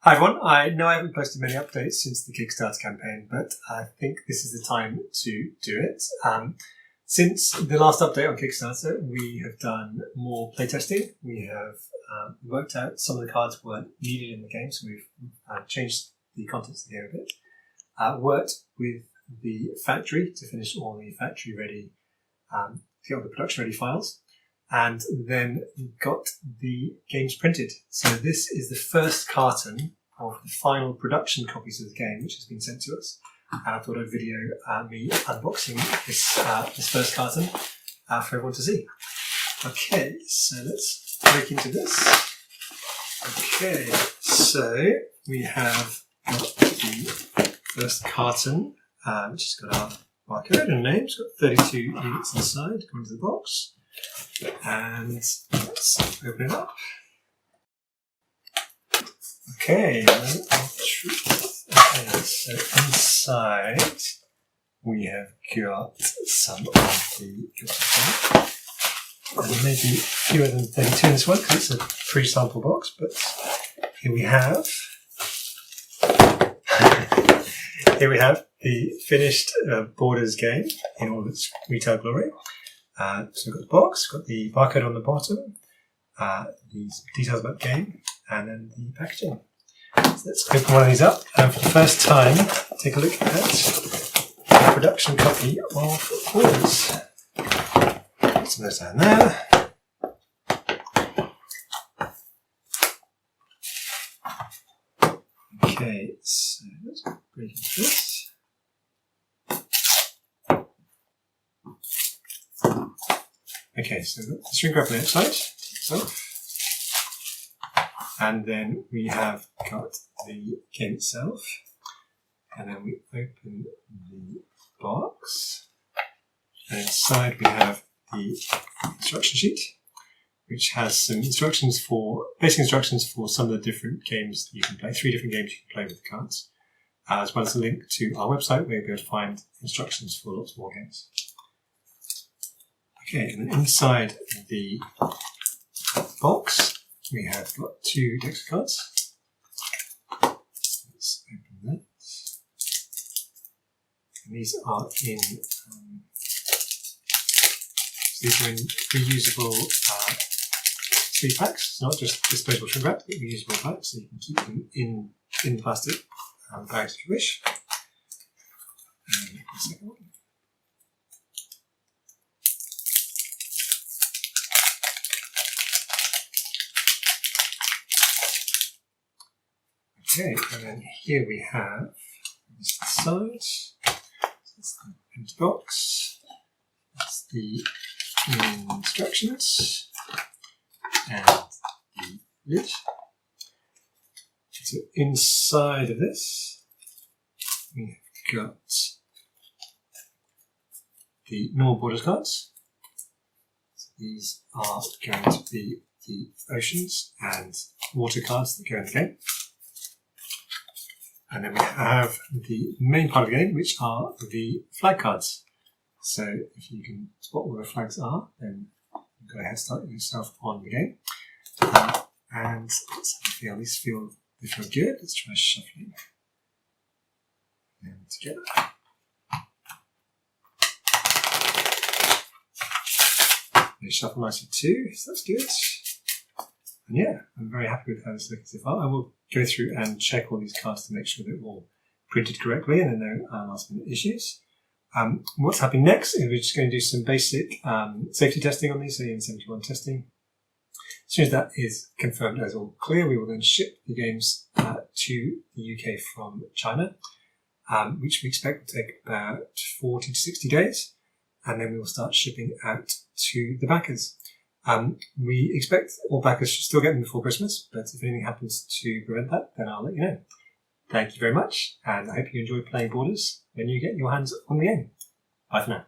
Hi everyone, I know I haven't posted many updates since the Kickstarter campaign, but I think this is the time to do it. Since the last update on Kickstarter, we have done more playtesting. We have worked out some of the cards weren't needed in the game, so we've changed the contents of the game a bit. Worked with the factory to finish all the factory ready, to get all the production ready files, and then got the games printed. So this is the first carton of the final production copies of the game, which has been sent to us. And I thought I'd video me unboxing this first carton for everyone to see. Okay, so let's break into this. Okay, so we have got the first carton, which has got our barcode and name. It's got 32 units inside, according to the box. And let's open it up. Okay, so inside we have got some of the and maybe fewer than 32 in this one because it's a pre-sample box, but here we have the finished Borders game in all its retail glory. So we've got the box, got the barcode on the bottom, these details about the game, and then the packaging. So let's open one of these up, and for the first time, take a look at the production copy of Borders. Put some of those down there. Okay, so let's break into this. Okay, so we've got the shrink wrap on the outside, so. And then we have got the game itself, and then we open the box, and inside we have the instruction sheet, which has some instructions basic instructions for some of the different games that you can play, 3 different games you can play with the cards, as well as a link to our website where you'll be able to find instructions for lots more games. Okay, and then inside the box, we have got 2 decks of cards. Let's open that. And these are reusable sleeve packs. It's not just disposable shrink wrap, but reusable packs, so you can keep them in the plastic bags if you wish. And the second one. Okay, and then here we have this side. That's the empty box. That's the instructions and the lid. So inside of this, we've got the normal Borders cards. So these are going to be the oceans and water cards that go in the game. And then we have the main part of the game, which are the flag cards. So if you can spot where the flags are, then go ahead and start yourself on the game. And let's have a feel. These feel good. Let's try shuffling them together. They shuffle nicely too, so that's good. And yeah, I'm very happy with how this looks so far. I will go through and check all these cards to make sure they're all printed correctly and there are no last minute issues. What's happening next is we're just going to do some basic safety testing on these, so EN71 testing. As soon as that is confirmed as all clear, we will then ship the games to the UK from China, which we expect will take about 40 to 60 days. And then we will start shipping out to the backers. We expect all backers should still get them before Christmas, but if anything happens to prevent that, then I'll let you know. Thank you very much, and I hope you enjoy playing Borders when you get your hands on the game. Bye for now.